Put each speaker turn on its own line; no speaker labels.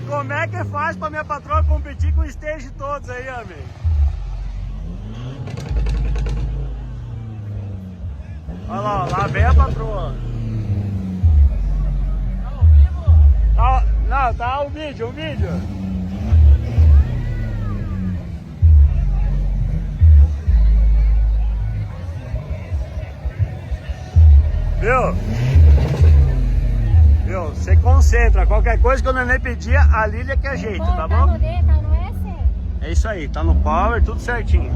Como é que faz pra minha patroa competir com o stage todos aí, amigo? Olha lá vem a patroa.
Tá ao vivo?
Não, tá o vídeo, Viu? Você concentra. Qualquer coisa que o neném pedir, a Lília que ajeita, tá bom?
Tá no D, tá no S?
É isso aí, tá no power, tudo certinho.